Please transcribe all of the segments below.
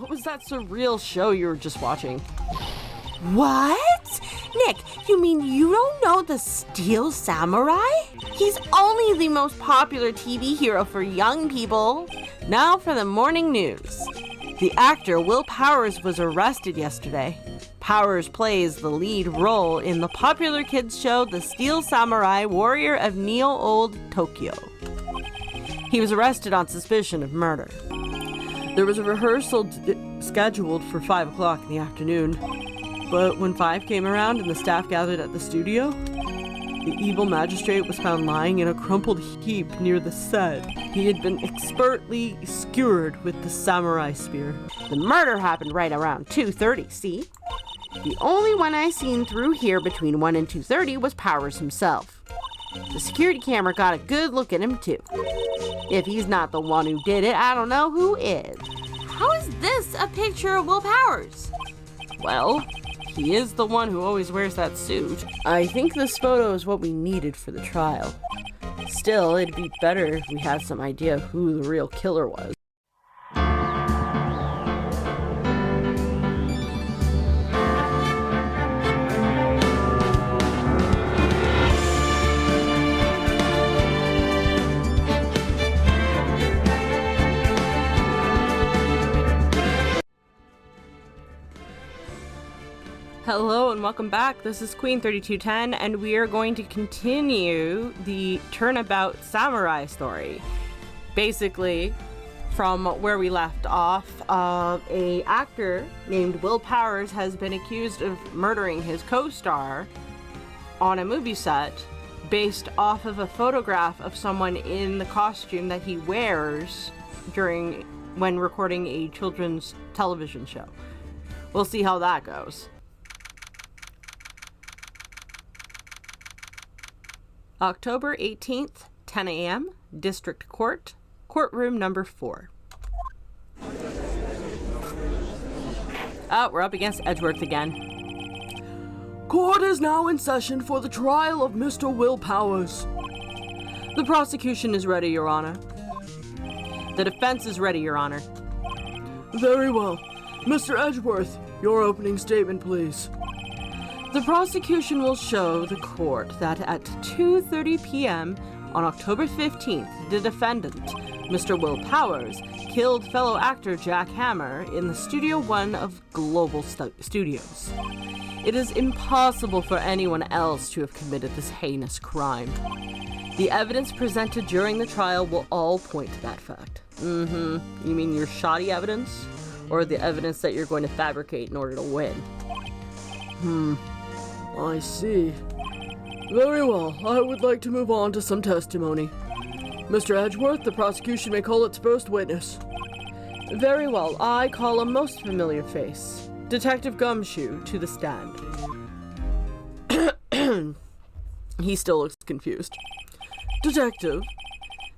what was that surreal show you were just watching? What? Nick, you mean you don't know the Steel Samurai? He's only the most popular TV hero for young people. Now for the morning news. The actor Will Powers was arrested yesterday. Powers plays the lead role in the popular kids show The Steel Samurai Warrior of Neo-Old Tokyo. He was arrested on suspicion of murder. There was a rehearsal scheduled for 5 o'clock in the afternoon, but when 5 came around and the staff gathered at the studio, the evil magistrate was found lying in a crumpled heap near the set. He had been expertly skewered with the samurai spear. The murder happened right around 2:30, see? The only one I seen through here between 1 and 2:30 was Powers himself. The security camera got a good look at him too. If he's not the one who did it, I don't know who is. How is this a picture of Will Powers? Well, he is the one who always wears that suit. I think this photo is what we needed for the trial. Still, it'd be better if we had some idea who the real killer was. Hello and welcome back. This is Queen 3210 and we are going to continue the Turnabout samurai story. Basically, from where we left off, a actor named Will Powers has been accused of murdering his co-star on a movie set based off of a photograph of someone in the costume that he wears when recording a children's television show. We'll see how that goes. October 18th, 10 a.m., District Court, courtroom number 4. Oh, we're up against Edgeworth again. Court is now in session for the trial of Mr. Will Powers. The prosecution is ready, Your Honor. The defense is ready, Your Honor. Very well. Mr. Edgeworth, your opening statement, please. The prosecution will show the court that at 2:30 p.m. on October 15th, the defendant, Mr. Will Powers, killed fellow actor Jack Hammer in the Studio 1 of Global Studios. It is impossible for anyone else to have committed this heinous crime. The evidence presented during the trial will all point to that fact. You mean your shoddy evidence? Or the evidence that you're going to fabricate in order to win? I see. Very well, I would like to move on to some testimony. Mr. Edgeworth, the prosecution may call its first witness. Very well, I call a most familiar face, Detective Gumshoe, to the stand. He still looks confused.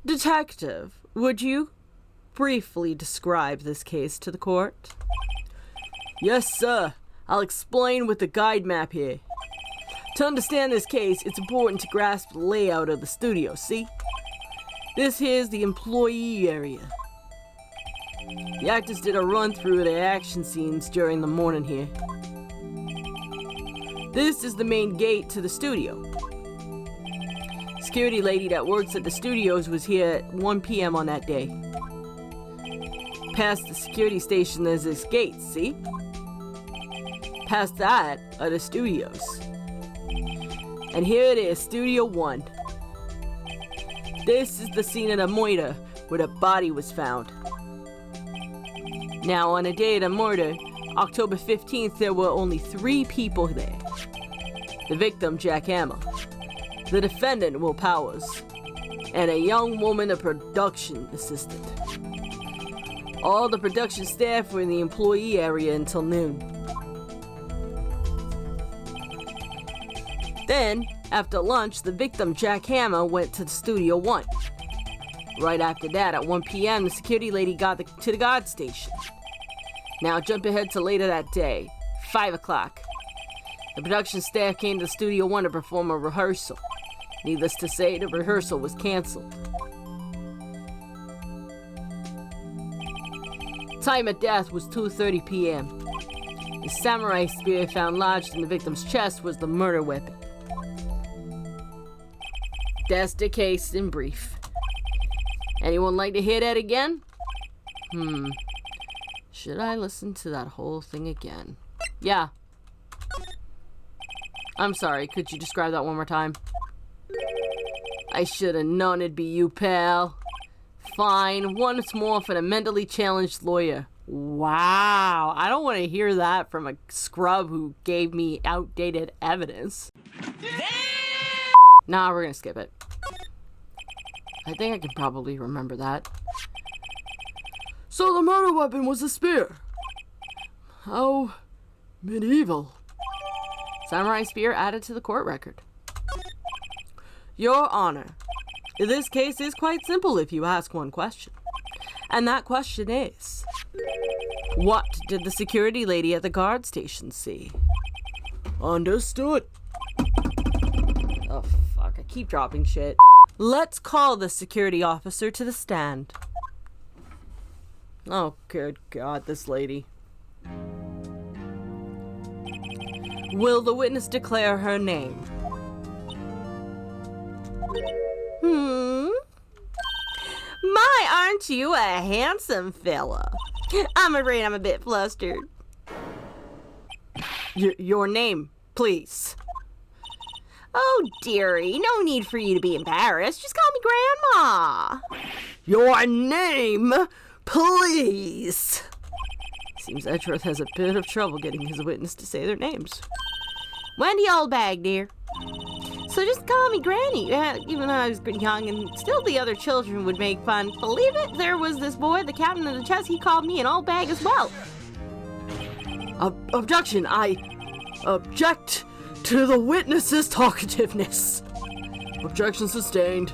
Detective, would you briefly describe this case to the court? Yes, sir. I'll explain with the guide map here. To understand this case, it's important to grasp the layout of the studio, see? This here's the employee area. The actors did a run-through of their action scenes during the morning here. This is the main gate to the studio. Security lady that works at the studios was here at 1 p.m. on that day. Past the security station, there's this gate, see? Past that are the studios. And here it is, Studio 1. This is the scene of the murder where the body was found. Now, on the day of the murder, October 15th, there were only 3 people there. The victim, Jack Hammer, the defendant, Will Powers, and a young woman, a production assistant. All the production staff were in the employee area until noon. Then, after lunch, the victim, Jack Hammer, went to Studio 1. Right after that, at 1 p.m., the security lady got to the guard station. Now, jump ahead to later that day, 5 o'clock. The production staff came to Studio 1 to perform a rehearsal. Needless to say, the rehearsal was canceled. Time of death was 2:30 p.m. The samurai spear found lodged in the victim's chest was the murder weapon. That's the case in brief. Anyone like to hear that again? Should I listen to that whole thing again? Yeah. I'm sorry, could you describe that one more time? I should have known it'd be you, pal. Fine, once more for the mentally challenged lawyer. Wow, I don't want to hear that from a scrub who gave me outdated evidence. Nah, we're gonna skip it. I think I can probably remember that. So the murder weapon was a spear. How medieval. Samurai spear added to the court record. Your Honor, this case is quite simple if you ask one question. And that question is, what did the security lady at the guard station see? Understood. Oh, fuck, I keep dropping shit. Let's call the security officer to the stand. Oh, good God, this lady. Will the witness declare her name? My, aren't you a handsome fella? I'm afraid I'm a bit flustered. Your name, please. Oh, dearie, no need for you to be embarrassed. Just call me Grandma. Your name, please. Seems Edgeworth has a bit of trouble getting his witness to say their names. Wendy Oldbag, dear. So just call me Granny. Even though I was young and still the other children would make fun. Believe it, there was this boy, the captain of the chess, he called me an old bag as well. Objection, I object to the witness's talkativeness. Objection sustained.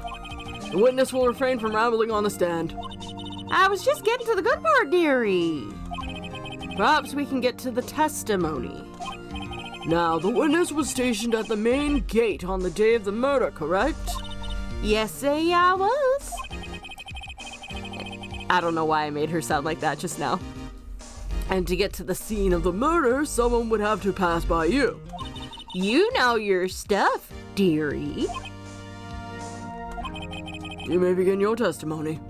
The witness will refrain from rambling on the stand. I was just getting to the good part, dearie. Perhaps we can get to the testimony. Now, the witness was stationed at the main gate on the day of the murder, correct? Yes, I was. I don't know why I made her sound like that just now. And to get to the scene of the murder, someone would have to pass by you. You know your stuff, dearie. You may begin your testimony.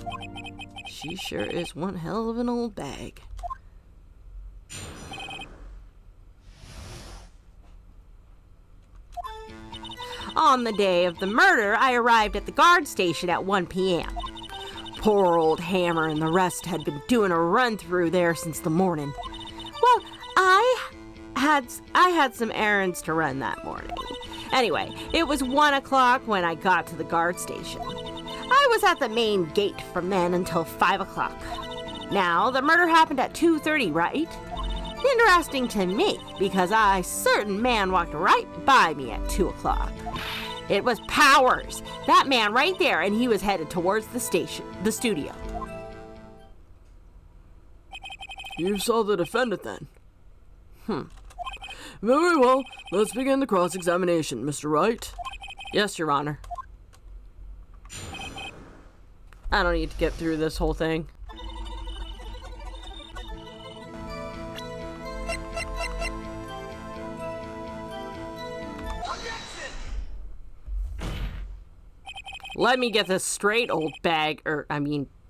She sure is one hell of an old bag. On the day of the murder, I arrived at the guard station at 1 p.m. Poor old Hammer and the rest had been doing a run through there since the morning. Well, I had some errands to run that morning. Anyway, it was 1 o'clock when I got to the guard station. I was at the main gate from then until 5 o'clock. Now, the murder happened at 2:30, right? Interesting to me, because a certain man walked right by me at 2 o'clock. It was Powers, that man right there, and he was headed towards the studio. You saw the defendant then? Very well, let's begin the cross-examination, Mr. Wright. Yes, Your Honor. I don't need to get through this whole thing. Let me get this straight,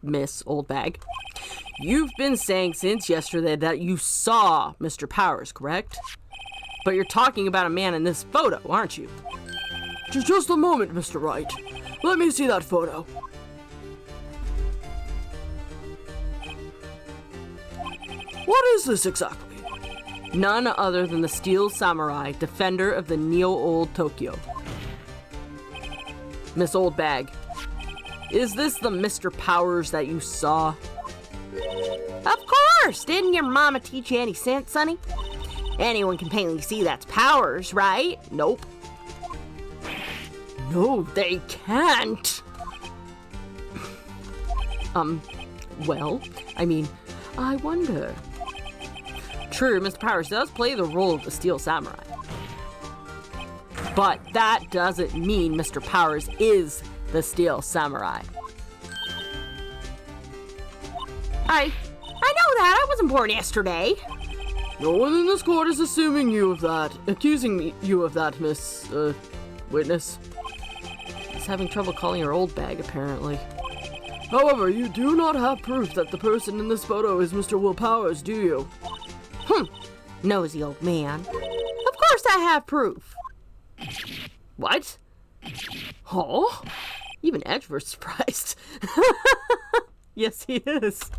Miss Old Bag. You've been saying since yesterday that you saw Mr. Powers, correct? But you're talking about a man in this photo, aren't you? Just a moment, Mr. Wright. Let me see that photo. What is this exactly? None other than the Steel Samurai, defender of the Neo-Old Tokyo. Miss Old Bag, is this the Mr. Powers that you saw? Of course! Didn't your mama teach you any sense, sonny? Anyone can plainly see that's Powers, right? Nope. No, they can't. Well, I wonder. True, Mr. Powers does play the role of the Steel Samurai. But that doesn't mean Mr. Powers is the Steel Samurai. I know that. I wasn't born yesterday. No one in this court is accusing you of that, Miss, witness. He's having trouble calling her old bag, apparently. However, you do not have proof that the person in this photo is Mr. Will Powers, do you? Nosy old man. Of course I have proof. What? Huh? Even Edgeworth's surprised. Yes, he is.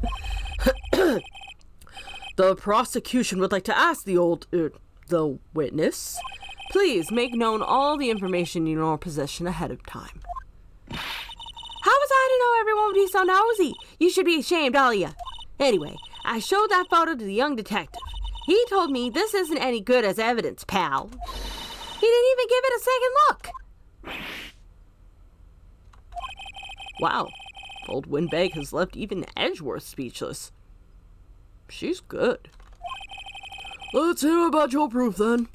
The prosecution would like to ask the witness, please make known all the information in your possession ahead of time. How was I to know everyone would be so nosy? You should be ashamed, all of you. Anyway, I showed that photo to the young detective. He told me this isn't any good as evidence, pal. He didn't even give it a second look. Wow, old Windbag has left even Edgeworth speechless. She's good. Let's hear about your proof then.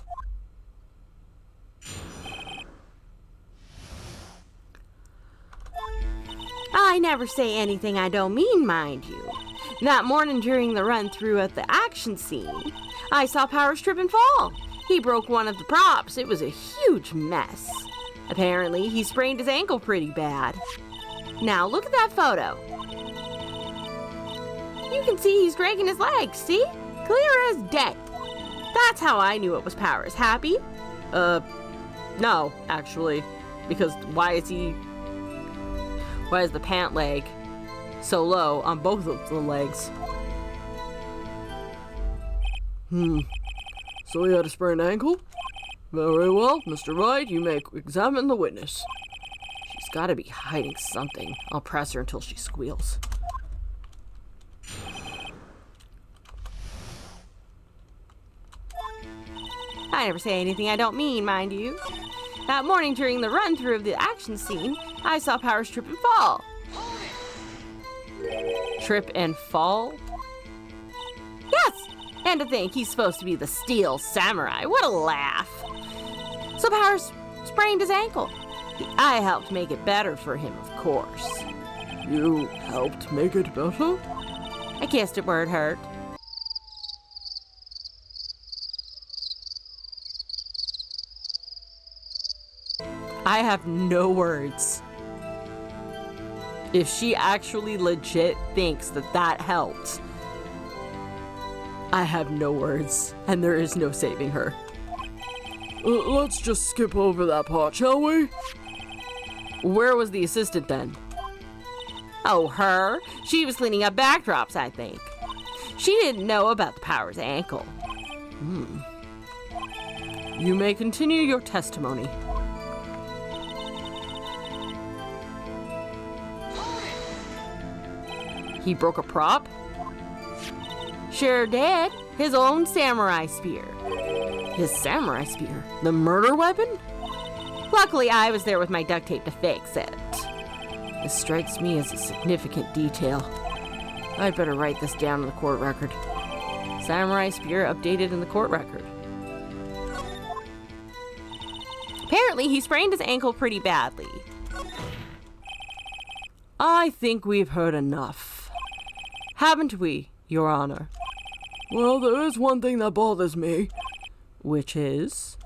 I never say anything I don't mean, mind you. That morning during the run-through at the action scene, I saw Powers trip and fall. He broke one of the props. It was a huge mess. Apparently, he sprained his ankle pretty bad. Now, look at that photo. You can see he's dragging his legs, see? Clear as day. That's how I knew it was Powers. Happy? No, actually. Because why is the pant leg so low on both of the legs? So he had a sprained ankle? Very well, Mr. Wright, you may examine the witness. She's gotta be hiding something. I'll press her until she squeals. I never say anything I don't mean, mind you. That morning during the run-through of the action scene, I saw Powers trip and fall. Trip and fall? Yes! And to think he's supposed to be the Steel Samurai. What a laugh. So Powers sprained his ankle. I helped make it better for him, of course. You helped make it better? I kissed it where it hurt. I have no words. If she actually legit thinks that that helped, I have no words, and there is no saving her. Let's just skip over that part, shall we? Where was the assistant then? Oh, her? She was cleaning up backdrops, I think. She didn't know about the Powers ankle. You may continue your testimony. He broke a prop? Sure did. His own samurai spear. His samurai spear? The murder weapon? Luckily, I was there with my duct tape to fix it. This strikes me as a significant detail. I'd better write this down in the court record. Samurai spear updated in the court record. Apparently, he sprained his ankle pretty badly. I think we've heard enough. Haven't we, Your Honor? Well, there is one thing that bothers me. Which is?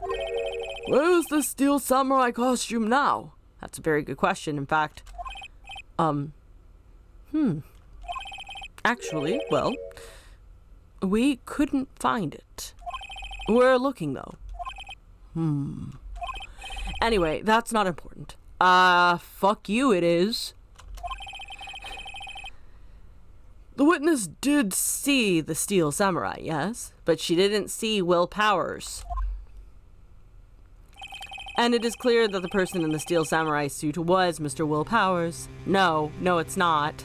Where's the Steel Samurai costume now? That's a very good question, in fact. Actually, well, we couldn't find it. We're looking, though. Anyway, that's not important. Fuck you, it is. The witness did see the Steel Samurai, yes, but she didn't see Will Powers. And it is clear that the person in the Steel Samurai suit was Mr. Will Powers. No, it's not.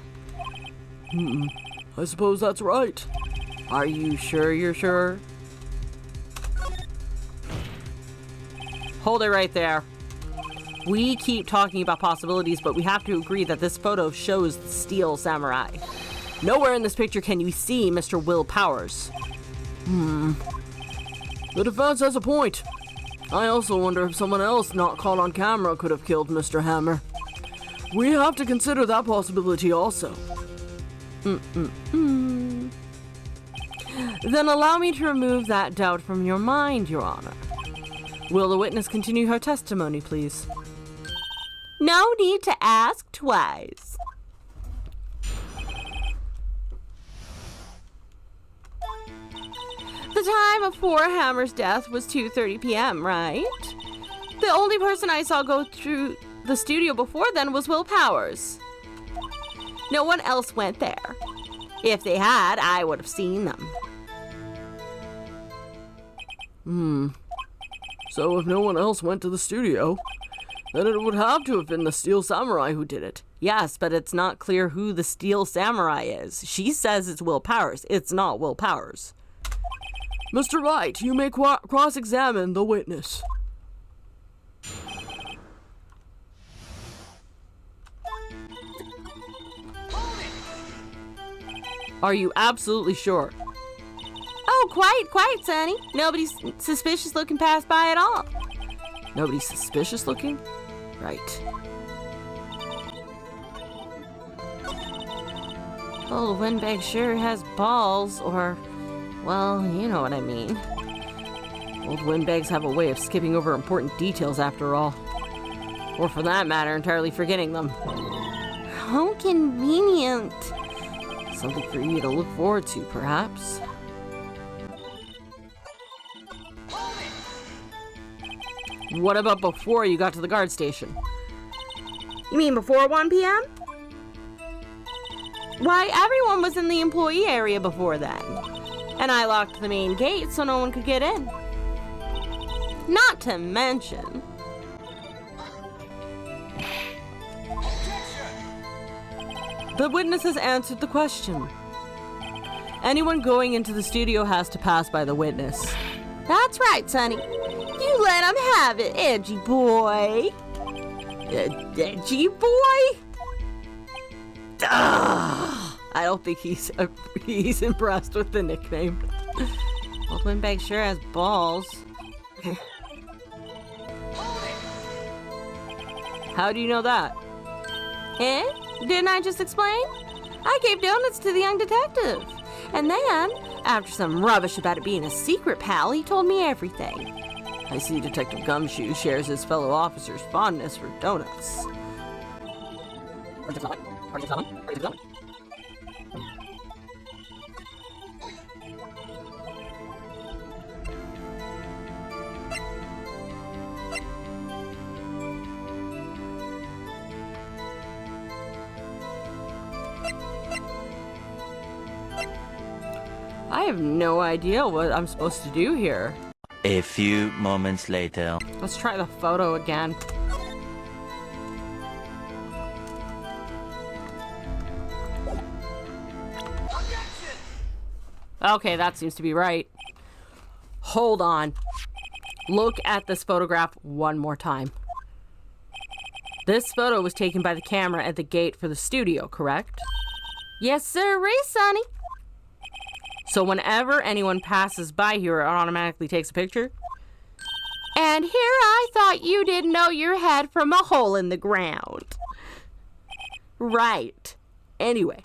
I suppose that's right. Are you sure you're sure? Hold it right there. We keep talking about possibilities, but we have to agree that this photo shows the Steel Samurai. Nowhere in this picture can you see Mr. Will Powers. The defense has a point. I also wonder if someone else not caught on camera could have killed Mr. Hammer. We have to consider that possibility also. Then allow me to remove that doubt from your mind, Your Honor. Will the witness continue her testimony, please? No need to ask twice. The time of poor Hammer's death was 2:30 p.m., right? The only person I saw go through the studio before then was Will Powers. No one else went there. If they had, I would have seen them. So if no one else went to the studio, then it would have to have been the Steel Samurai who did it. Yes, but it's not clear who the Steel Samurai is. She says it's Will Powers. It's not Will Powers. Mr. Wright, you may cross-examine the witness. Are you absolutely sure? Oh, quite, Sonny. Nobody's suspicious looking passed by at all. Nobody's suspicious looking? Right. Old Windbag sure has balls, or, well, you know what I mean. Old windbags have a way of skipping over important details after all. Or for that matter, entirely forgetting them. How convenient. Something for you to look forward to, perhaps. What about before you got to the guard station? You mean before 1 p.m.? Why, everyone was in the employee area before then. And I locked the main gate so no one could get in. Not to mention... The witness has answered the question. Anyone going into the studio has to pass by the witness. That's right, Sonny. You let him have it, edgy boy. Edgy boy? I don't think he's impressed with the nickname. Old Windbag sure has balls. How do you know that? Eh? Didn't I just explain? I gave donuts to the young detective. And then, after some rubbish about it being a secret, pal, he told me everything. I see Detective Gumshoe shares his fellow officers' fondness for donuts. I have no idea what I'm supposed to do here. A few moments later. Let's try the photo again. Okay, that seems to be right. Hold on. Look at this photograph one more time. This photo was taken by the camera at the gate for the studio, correct? Yes, sir, Sonny. So whenever anyone passes by here, it automatically takes a picture? And here I thought you didn't know your head from a hole in the ground. Right. Anyway,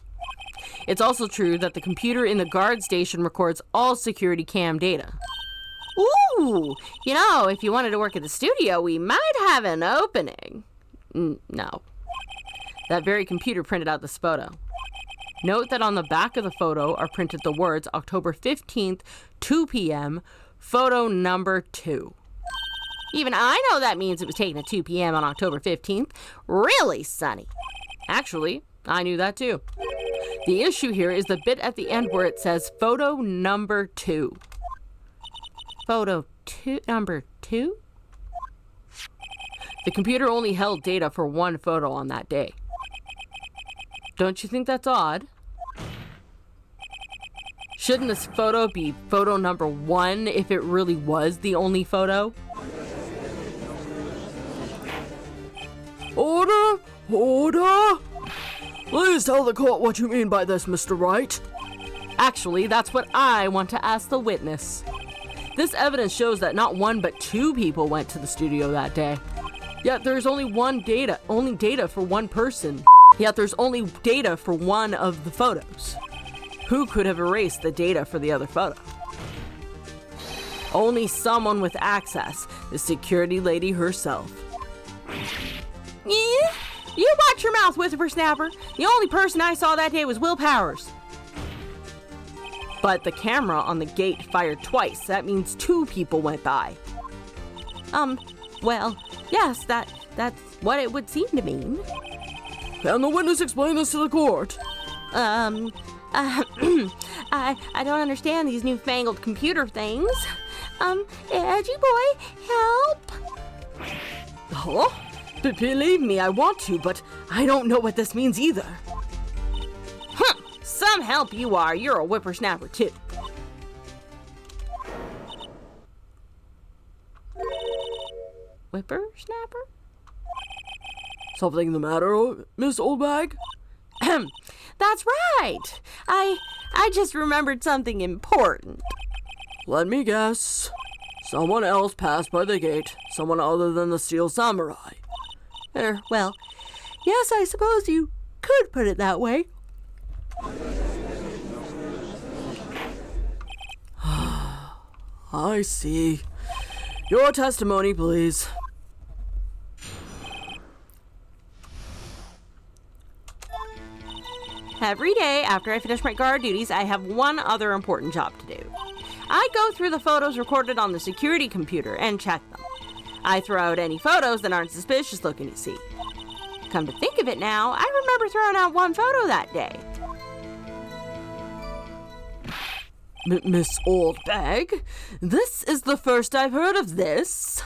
it's also true that the computer in the guard station records all security cam data. Ooh, you know, if you wanted to work at the studio, we might have an opening. No. That very computer printed out this photo. Note that on the back of the photo are printed the words October 15th, 2 p.m., photo number 2. Even I know that means it was taken at 2 p.m. on October 15th. Really, Sonny? Actually, I knew that too. The issue here is the bit at the end where it says photo number 2. Photo number 2? The computer only held data for one photo on that day. Don't you think that's odd? Shouldn't this photo be photo number 1 if it really was the only photo? Order! Order! Please tell the court what you mean by this, Mr. Wright. Actually, that's what I want to ask the witness. This evidence shows that not one but 2 people went to the studio that day. Yet there's only data for one person. Yet there's only data for one of the photos. Who could have erased the data for the other photo? Only someone with access, the security lady herself. Yeah? You watch your mouth, whippersnapper. The only person I saw that day was Will Powers. But the camera on the gate fired twice. That means 2 people went by. Well, yes, that's what it would seem to mean. Can the witness explain this to the court? I don't understand these newfangled computer things. Edgy boy, help! Huh? Believe me, I want to, but I don't know what this means either. Huh, some help you are. You're a whippersnapper too. Whippersnapper? Something the matter, Miss Oldbag? That's right. I just remembered something important. Let me guess. Someone else passed by the gate. Someone other than the Steel Samurai. Well, yes, I suppose you could put it that way. I see. Your testimony, please. Every day after I finish my guard duties, I have one other important job to do. I go through the photos recorded on the security computer and check them. I throw out any photos that aren't suspicious looking, you see. Come to think of it now, I remember throwing out one photo that day. Miss Oldbag, this is the first I've heard of this.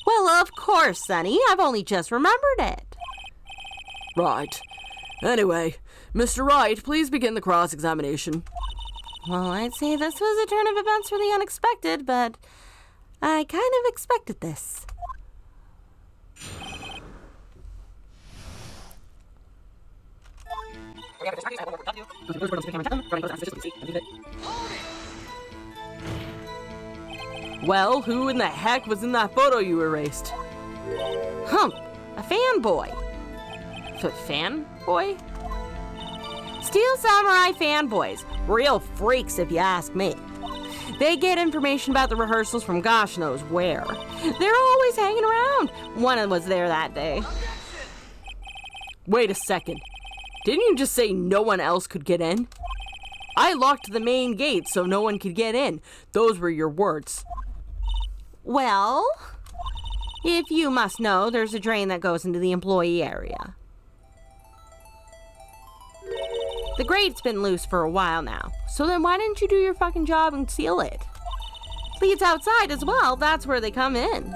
Well, of course, Sonny. I've only just remembered it. Right. Anyway, Mr. Wright, please begin the cross-examination. Well, I'd say this was a turn of events for the unexpected, but I kind of expected this. Well, who in the heck was in that photo you erased? A fanboy. Fanboy? Steel Samurai fanboys. Real freaks, if you ask me. They get information about the rehearsals from gosh knows where. They're always hanging around. One was there that day. Wait a second. Didn't you just say no one else could get in? I locked the main gate so no one could get in. Those were your words. Well, if you must know, there's a drain that goes into the employee area. The grate's been loose for a while now, so then why didn't you do your fucking job and seal it? Leads outside as well, that's where they come in.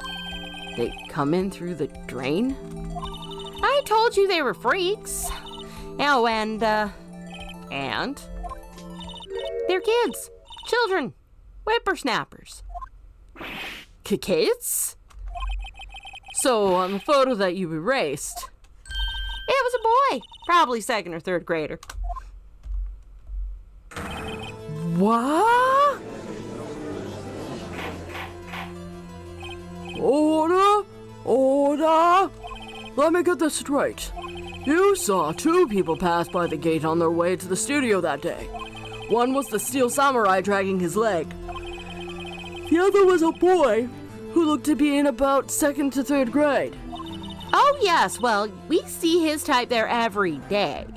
They come in through the drain? I told you they were freaks. Oh, and they're kids, children, whippersnappers. Kids? So, on the photo that you erased... It was a boy, probably 2nd or 3rd grader. What? Order! Order! Let me get this straight. You saw 2 people pass by the gate on their way to the studio that day. One was the Steel Samurai dragging his leg. The other was a boy who looked to be in about 2nd to 3rd grade. Oh, yes, well, we see his type there every day.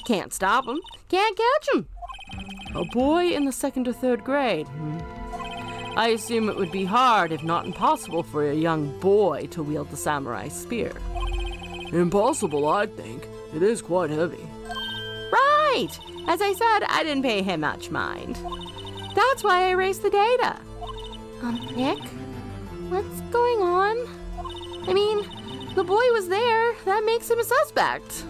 Can't stop him, can't catch him. A boy in the 2nd or 3rd grade. I assume it would be hard, if not impossible, for a young boy to wield the samurai spear. Impossible, I think. It is quite heavy. Right! As I said, I didn't pay him much mind. That's why I erased the data. Nick? What's going on? I mean, the boy was there. That makes him a suspect.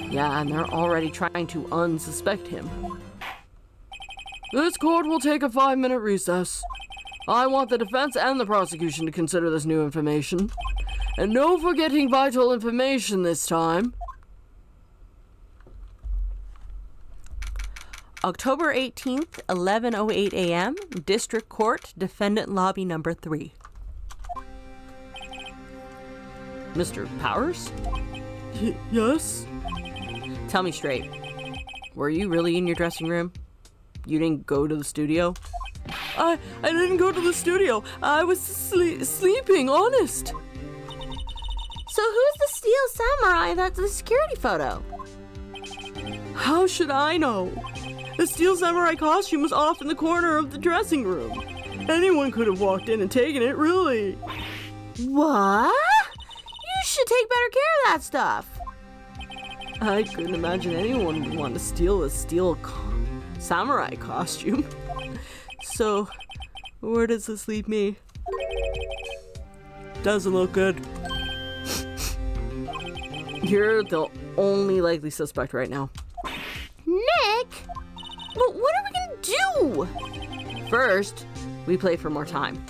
Yeah, and they're already trying to unsuspect him. This court will take a 5-minute recess. I want the defense and the prosecution to consider this new information. And no forgetting vital information this time. October 18th, 11:08 a.m., District Court, Defendant Lobby Number 3. Mr. Powers? Yes? Tell me straight. Were you really in your dressing room? You didn't go to the studio? I didn't go to the studio. I was sleeping, honest. So who's the steel samurai that's the security photo? How should I know? The steel samurai costume was off in the corner of the dressing room. Anyone could have walked in and taken it, really. What? You should take better care of that stuff. I couldn't imagine anyone would want to steal a steel samurai costume. So, where does this leave me? Doesn't look good. You're the only likely suspect right now. Nick? But what are we gonna do? First, we play for more time.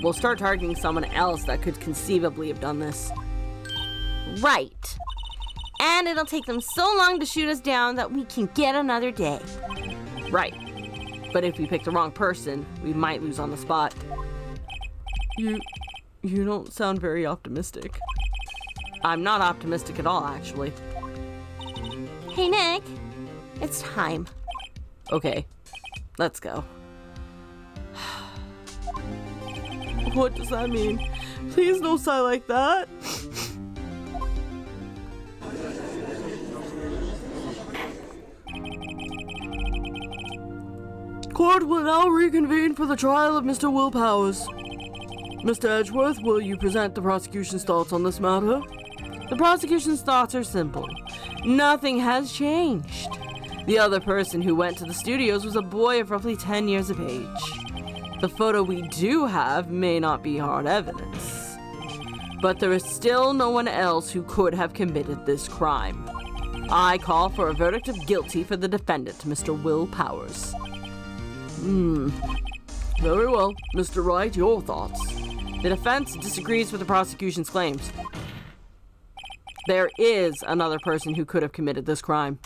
We'll start targeting someone else that could conceivably have done this. Right. And it'll take them so long to shoot us down that we can get another day. Right. But if we pick the wrong person, we might lose on the spot. You don't sound very optimistic. I'm not optimistic at all, actually. Hey, Nick. It's time. Okay, let's go. What does that mean? Please don't sigh like that. Court will now reconvene for the trial of Mr. Will Powers. Mr. Edgeworth, will you present the prosecution's thoughts on this matter? The prosecution's thoughts are simple. Nothing has changed. The other person who went to the studios was a boy of roughly 10 years of age. The photo we do have may not be hard evidence, but there is still no one else who could have committed this crime. I call for a verdict of guilty for the defendant, Mr. Will Powers. Very well. Mr. Wright, your thoughts? The defense disagrees with the prosecution's claims. There is another person who could have committed this crime.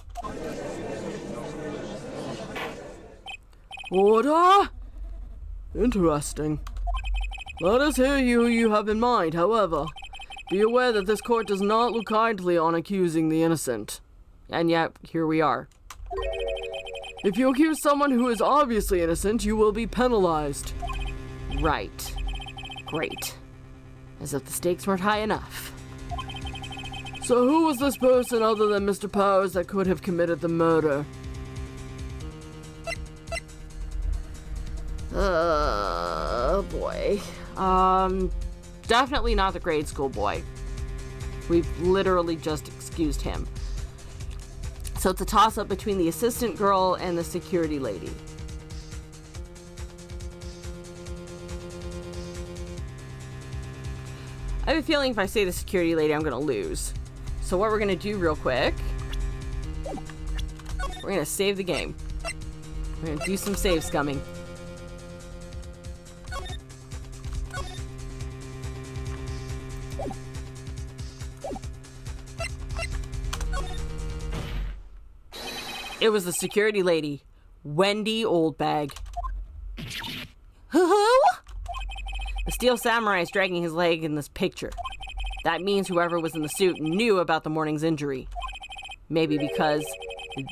Order? Interesting. Let us hear who you have in mind, however. Be aware that this court does not look kindly on accusing the innocent. And yet, here we are. If you accuse someone who is obviously innocent, you will be penalized. Right. Great. As if the stakes weren't high enough. So who was this person other than Mr. Powers that could have committed the murder? Boy. Definitely not the grade school boy. We've literally just excused him. So it's a toss-up between the assistant girl and the security lady. I have a feeling if I say the security lady, I'm gonna lose. So what we're gonna do real quick, we're gonna save the game. We're gonna do some save scumming. It was the security lady, Wendy Oldbag. Who? The steel samurai is dragging his leg in this picture. That means whoever was in the suit knew about the morning's injury. Maybe because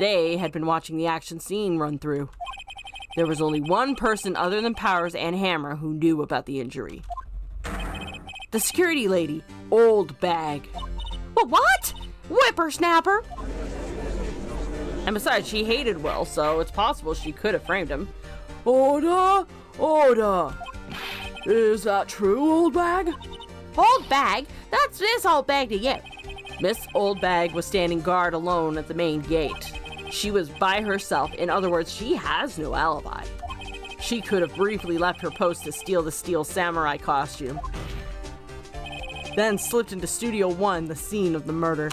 they had been watching the action scene run through. There was only one person other than Powers and Hammer who knew about the injury. The security lady, Oldbag. Well, what? Whippersnapper? And besides, she hated Will, so it's possible she could have framed him. Order! Order! Is that true, Oldbag? Oldbag? That's Miss Oldbag to you. Miss Oldbag was standing guard alone at the main gate. She was by herself. In other words, she has no alibi. She could have briefly left her post to steal the steel samurai costume. Then slipped into Studio 1, the scene of the murder.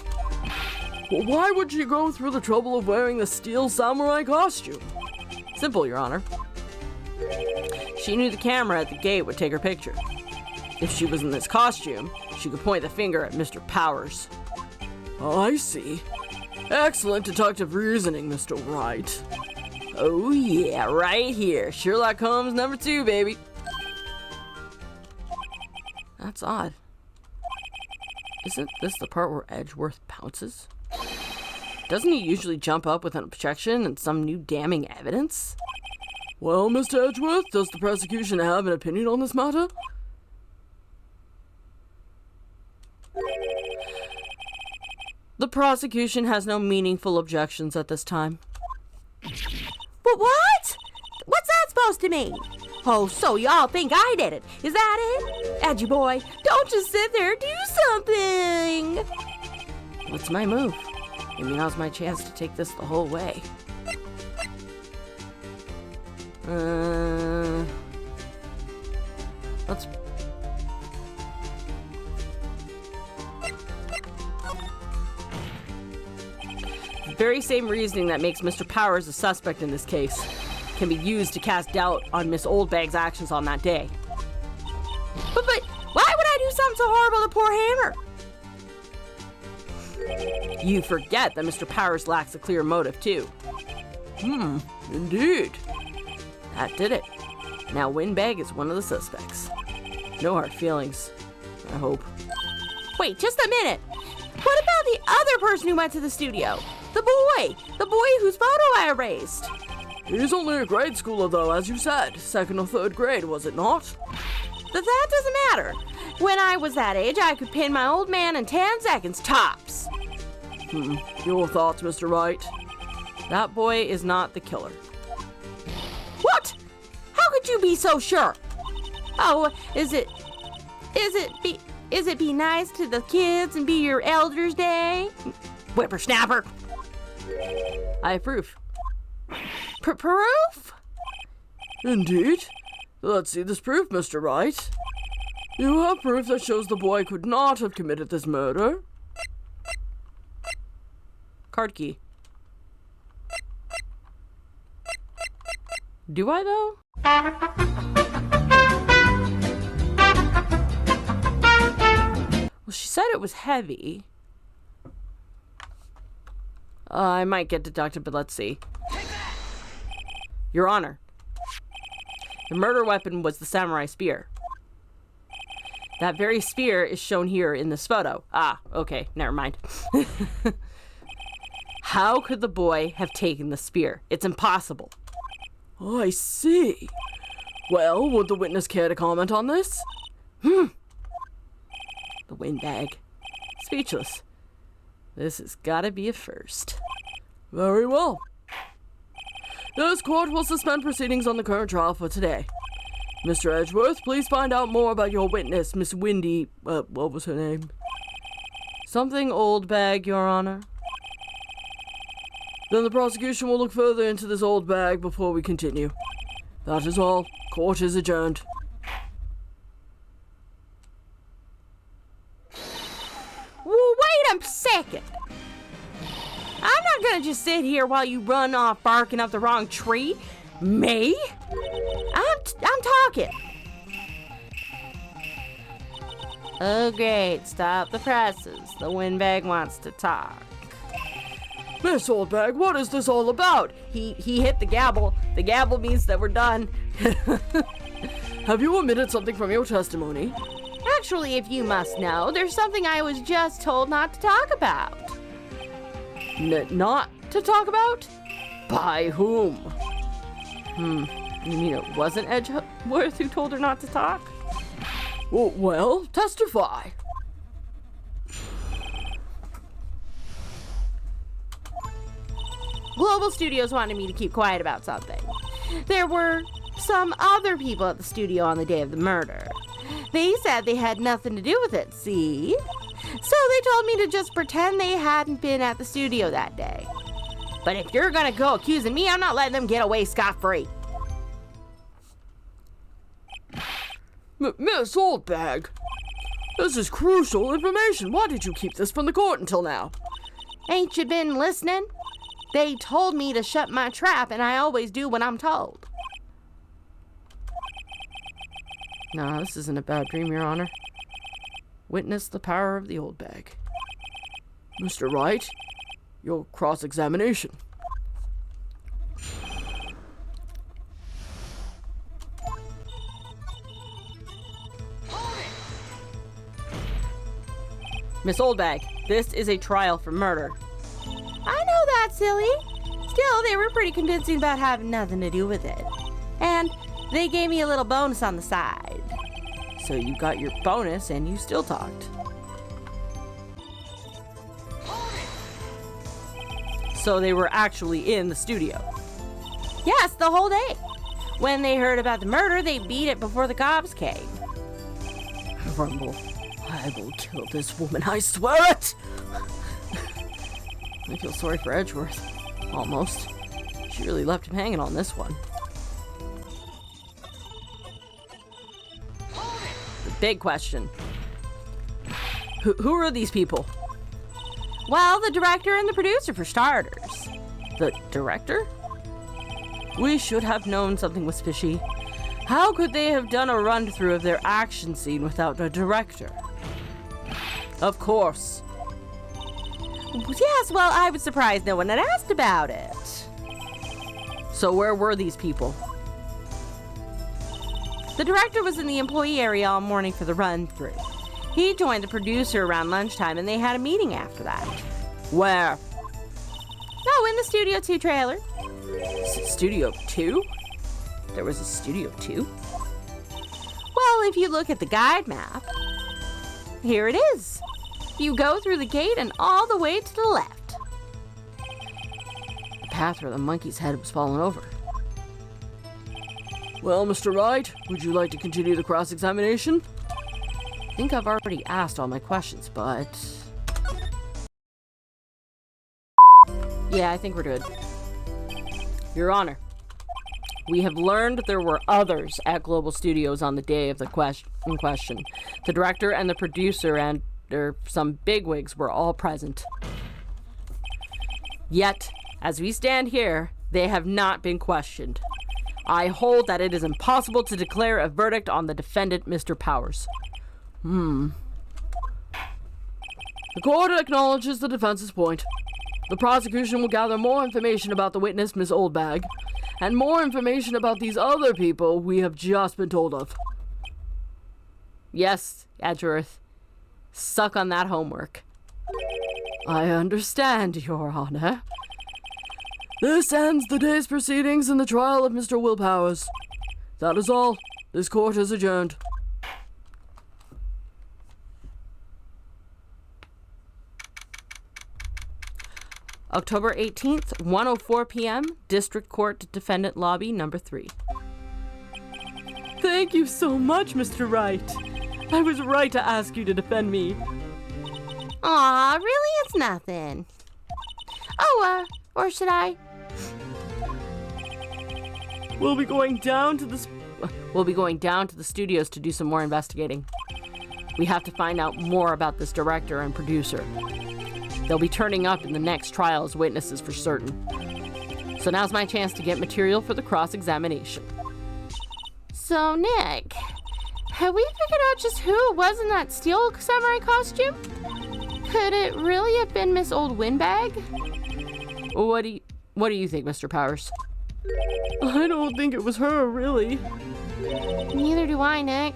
Well, why would she go through the trouble of wearing the steel samurai costume? Simple, Your Honor. She knew the camera at the gate would take her picture. If she was in this costume, she could point the finger at Mr. Powers. I see. Excellent deductive reasoning, Mr. Wright. Oh yeah, right here. Sherlock Holmes #2, baby. That's odd. Isn't this the part where Edgeworth pounces? Doesn't he usually jump up with an objection and some new damning evidence? Well, Mr. Edgeworth, does the prosecution have an opinion on this matter? The prosecution has no meaningful objections at this time. But what? What's that supposed to mean? Oh, so y'all think I did it. Is that it? Edgy boy, don't just sit there. Do something. What's my move? I mean, now's my chance to take this the whole way. Let's... The very same reasoning that makes Mr. Powers a suspect in this case can be used to cast doubt on Miss Oldbag's actions on that day. But why would I do something so horrible to poor Hammer? You forget that Mr. Powers lacks a clear motive, too. Indeed. That did it. Now Windbag is one of the suspects. No hard feelings, I hope. Wait, just a minute. What about the other person who went to the studio? The boy whose photo I erased. He's only a grade schooler, though, as you said. 2nd or 3rd grade, was it not? That doesn't matter. When I was that age, I could pin my old man in 10 seconds, tops. Your thoughts, Mr. Wright? That boy is not the killer. What? How could you be so sure? Oh, is it be nice to the kids and be your Elders' Day? Whippersnapper. I approve. Proof? Indeed. Let's see this proof, Mr. Wright. You have proof that shows the boy could not have committed this murder. Card key. Do I, though? Well, she said it was heavy. I might get deducted, but let's see. Your Honor, the murder weapon was the samurai spear. That very spear is shown here in this photo. Ah, okay, never mind. How could the boy have taken the spear? It's impossible. I see. Well, would the witness care to comment on this? The windbag. Speechless. This has gotta be a first. Very well. This court will suspend proceedings on the current trial for today. Mr. Edgeworth, please find out more about your witness, Miss Windy... what was her name? Something Oldbag, Your Honor. Then the prosecution will look further into this old bag before we continue. That is all. Court is adjourned. Well, wait a second. I'm not gonna just sit here while you run off barking up the wrong tree. Me? I'm talking. Oh, great. Stop the presses. The windbag wants to talk. Miss Oldbag, what is this all about? He hit the gavel. The gavel means that we're done. Have you omitted something from your testimony? Actually, if you must know, there's something I was just told not to talk about. Not to talk about? By whom? You mean it wasn't Edgeworth who told her not to talk? Well, testify. Global Studios wanted me to keep quiet about something. There were some other people at the studio on the day of the murder. They said they had nothing to do with it, see? So they told me to just pretend they hadn't been at the studio that day. But if you're gonna go accusing me, I'm not letting them get away scot-free. Miss Oldbag, this is crucial information. Why did you keep this from the court until now? Ain't you been listening? They told me to shut my trap, and I always do when I'm told. No, this isn't a bad dream, Your Honor. Witness the power of the old bag. Mr. Wright, your cross-examination. Miss Oldbag, this is a trial for murder. I know silly. Still, they were pretty convincing about having nothing to do with it. And they gave me a little bonus on the side. So you got your bonus and you still talked. So they were actually in the studio. Yes, the whole day. When they heard about the murder, they beat it before the cops came. Rumble, I will kill this woman, I swear it! I feel sorry for Edgeworth. Almost. She really left him hanging on this one. The big question. Who are these people? Well, the director and the producer, for starters. The director? We should have known something was fishy. How could they have done a run-through of their action scene without a director? Of course. Yes, well, I was surprised no one had asked about it. So where were these people? The director was in the employee area all morning for the run-through. He joined the producer around lunchtime, and they had a meeting after that. Where? Oh, in the Studio 2 trailer. Studio 2? There was a Studio 2? Well, if you look at the guide map, here it is. You go through the gate and all the way to the left. The path where the monkey's head was fallen over. Well, Mr. Wright, would you like to continue the cross-examination? I think I've already asked all my questions, but... Yeah, I think we're good. Your Honor, we have learned there were others at Global Studios on the day of the in question. The director and the producer and some bigwigs were all present. Yet, as we stand here, they have not been questioned. I hold that it is impossible to declare a verdict on the defendant, Mr. Powers. The court acknowledges the defense's point. The prosecution will gather more information about the witness, Miss Oldbag, and more information about these other people we have just been told of. Yes, Edgeworth. Suck on that homework. I understand, Your Honor. This ends the day's proceedings in the trial of Mr. Will Powers. That is all. This court is adjourned. October 18th, 1:04 p.m., District Court Defendant Lobby Number 3. Thank you so much, Mr. Wright. I was right to ask you to defend me. Aw, really? It's nothing. Oh, or should I? We'll be going down to the studios to do some more investigating. We have to find out more about this director and producer. They'll be turning up in the next trial as witnesses for certain. So now's my chance to get material for the cross-examination. So, Nick, have we figured out just who it was in that steel samurai costume? Could it really have been Miss Old Windbag? What do you think, Mr. Powers? I don't think it was her, really. Neither do I, Nick.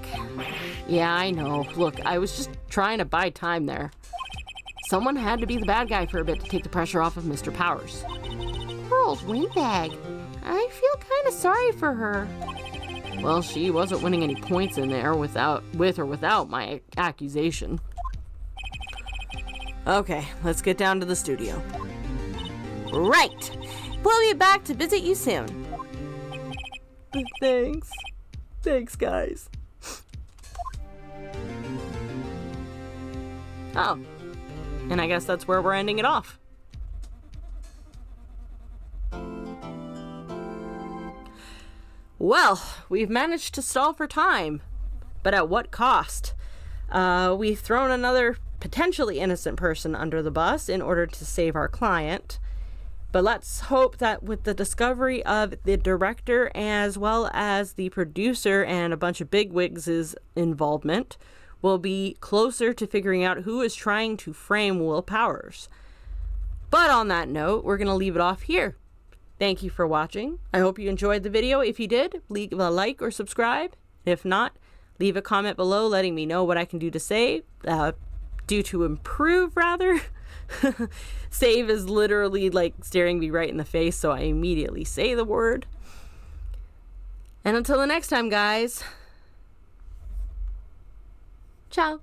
Yeah, I know. Look, I was just trying to buy time there. Someone had to be the bad guy for a bit to take the pressure off of Mr. Powers. Poor Old Windbag. I feel kind of sorry for her. Well, she wasn't winning any points in there with or without my accusation. Okay, let's get down to the studio. Right. We'll be back to visit you soon. Thanks. Thanks, guys. Oh. And I guess that's where we're ending it off. Well, we've managed to stall for time. But at what cost? We've thrown another potentially innocent person under the bus in order to save our client. But let's hope that with the discovery of the director as well as the producer and a bunch of bigwigs' involvement, we'll be closer to figuring out who is trying to frame Will Powers. But on that note, we're going to leave it off here. Thank you for watching. I hope you enjoyed the video. If you did, leave a like or subscribe. If not, leave a comment below letting me know what I can do to improve rather. Save is literally like staring me right in the face, so I immediately say the word. And until the next time, guys. Ciao.